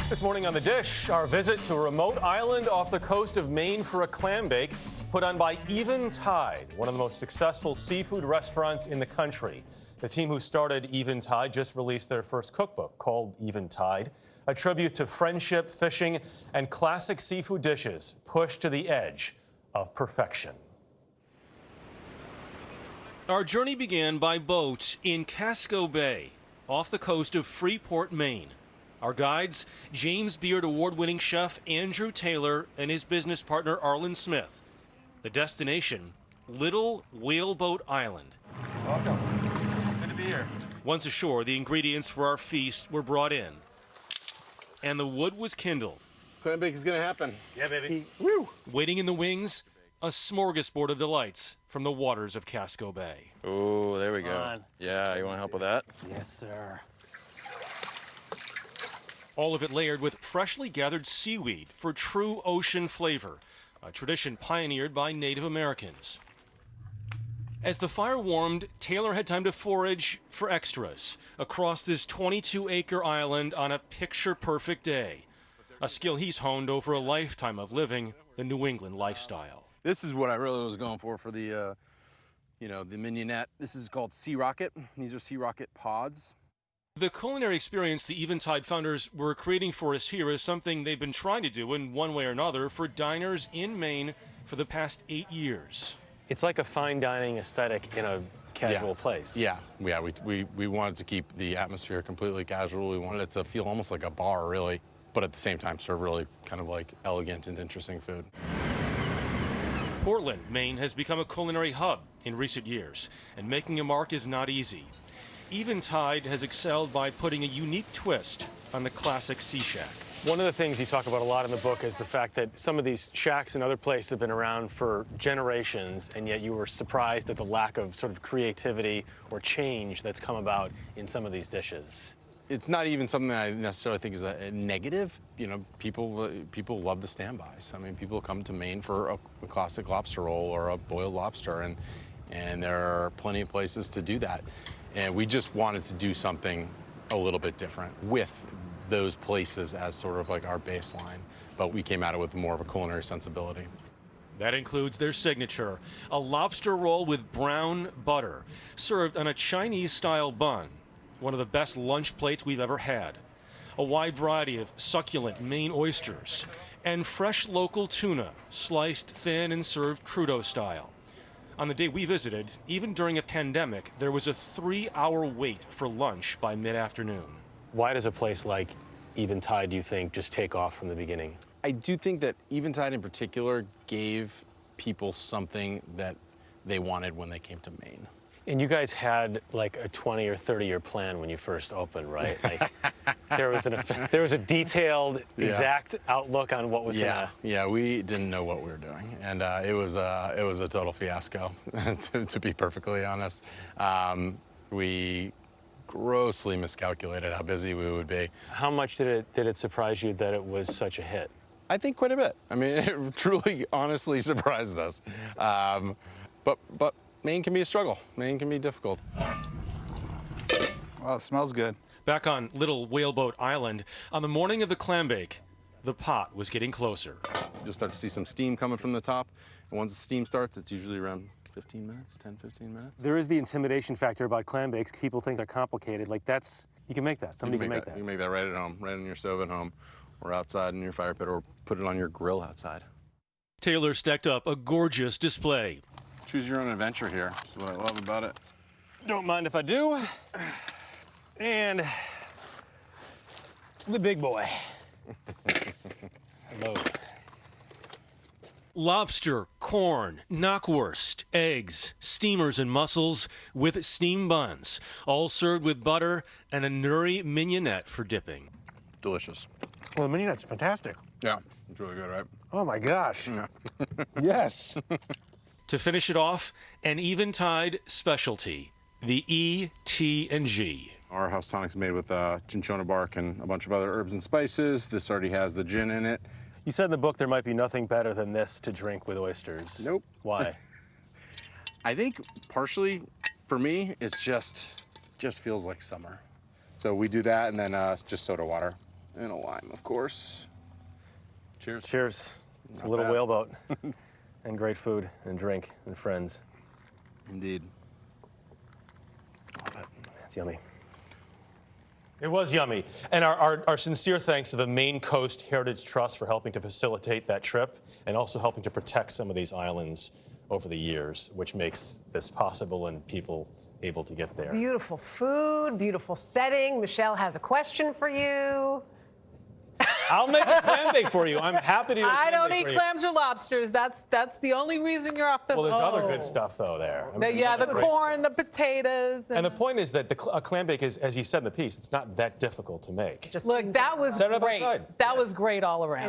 This morning on The Dish, our visit to a remote island off the coast of Maine for a Clambake put on by Eventide, one of the most successful seafood restaurants in the country. The team who started Eventide just released their first cookbook called Eventide, a tribute to friendship, fishing, and classic seafood dishes pushed to the edge of perfection. Our journey began by boat in Casco Bay, off the coast of Freeport, Maine. Our guides, James Beard award-winning chef Andrew Taylor and his business partner Arlen Smith. The destination, Little Whaleboat Island. Welcome. Good to be here. Once ashore, the ingredients for our feast were brought in, and the wood was kindled. Clambake is gonna happen. Yeah, baby. Woo! Waiting in the wings, a smorgasbord of delights from the waters of Casco Bay. Oh, there we go. Yeah, you want to help with that? Yes, sir. All of it layered with freshly gathered seaweed for true ocean flavor, a tradition pioneered by Native Americans. As the fire warmed, Taylor had time to forage for extras across this 22-acre island on a picture-perfect day, a skill he's honed over a lifetime of living the New England lifestyle. This is what I really was going for the, the mignonette. This is called Sea Rocket. These are Sea Rocket pods. The culinary experience the Eventide founders were creating for us here is something they've been trying to do in one way or another for diners in Maine for the past 8 years. It's like a fine dining aesthetic in a casual place. Yeah. We wanted to keep the atmosphere completely casual. We wanted it to feel almost like a bar, really, but at the same time serve really kind of like elegant and interesting food. Portland, Maine has become a culinary hub in recent years, and making a mark is not easy. Eventide has excelled by putting a unique twist on the classic sea shack. One of the things you talk about a lot in the book is the fact that some of these shacks and other places have been around for generations, and yet you were surprised at the lack of sort of creativity or change that's come about in some of these dishes. It's not even something that I necessarily think is a negative. You know, people love the standbys. I mean, people come to Maine for a classic lobster roll or a boiled lobster, and there are plenty of places to do that. And we just wanted to do something a little bit different with those places as sort of like our baseline, but we came at it with more of a culinary sensibility. That includes their signature, a lobster roll with brown butter, served on a Chinese-style bun, one of the best lunch plates we've ever had. A wide variety of succulent Maine oysters, and fresh local tuna, sliced thin and served crudo style. On the day we visited, even during a pandemic, there was a 3-hour wait for lunch by mid-afternoon. Why does a place like Eventide, do you think, just take off from the beginning? I do think that Eventide in particular gave people something that they wanted when they came to Maine. And you guys had like a 20 or 30-year plan when you first opened, right? Like there was a detailed, exact outlook on what was gonna. Yeah, we didn't know what we were doing, and it was a total fiasco, to be perfectly honest. We grossly miscalculated how busy we would be. How much did it surprise you that it was such a hit? I think quite a bit. I mean, it truly, honestly surprised us. But Maine can be a struggle. Maine can be difficult. Well, it smells good. Back on Little Whaleboat Island, on the morning of the Clambake, the pot was getting closer. You'll start to see some steam coming from the top. And once the steam starts, it's usually around 15 minutes, 10, 15 minutes. There is the intimidation factor about clambakes. People think they're complicated. Like you can make that. Somebody can make that. You can make that right at home, right in your stove at home, or outside in your fire pit, or put it on your grill outside. Taylor stacked up a gorgeous display. Choose your own adventure here. That's what I love about it. Don't mind if I do. And the big boy. Hello. Lobster, corn, knockwurst, eggs, steamers, and mussels with steam buns, all served with butter and a nuri mignonette for dipping. Delicious. Well, the mignonette's fantastic. Yeah, it's really good, right? Oh my gosh. Yeah. Yes. To finish it off, an Eventide specialty, the E.T.G. Our house tonic's made with cinchona bark and a bunch of other herbs and spices. This already has the gin in it. You said in the book there might be nothing better than this to drink with oysters. Nope. Why? I think partially for me, it's just feels like summer. So we do that, and then just soda water. And a lime, of course. Cheers. Cheers. It's a Not little bad. whaleboat. And great food and drink and friends. Indeed. Love it. It's yummy. It was yummy. And our sincere thanks to the Maine Coast Heritage Trust for helping to facilitate that trip and also helping to protect some of these islands over the years, which makes this possible and people able to get there. Beautiful food, beautiful setting. Michelle has a question for you. I'll make a clambake for you. I'm happy to do a I don't clambake eat for you. clams or lobsters. That's the only reason you're off the Well, there's other Oh. good stuff, though, there. I mean, Yeah, the great corn, stuff. the potatoes. And the point is that a clambake is, as you said in the piece, it's not that difficult to make. Just Look, seems that like- was Set it up great. outside. That was great all around.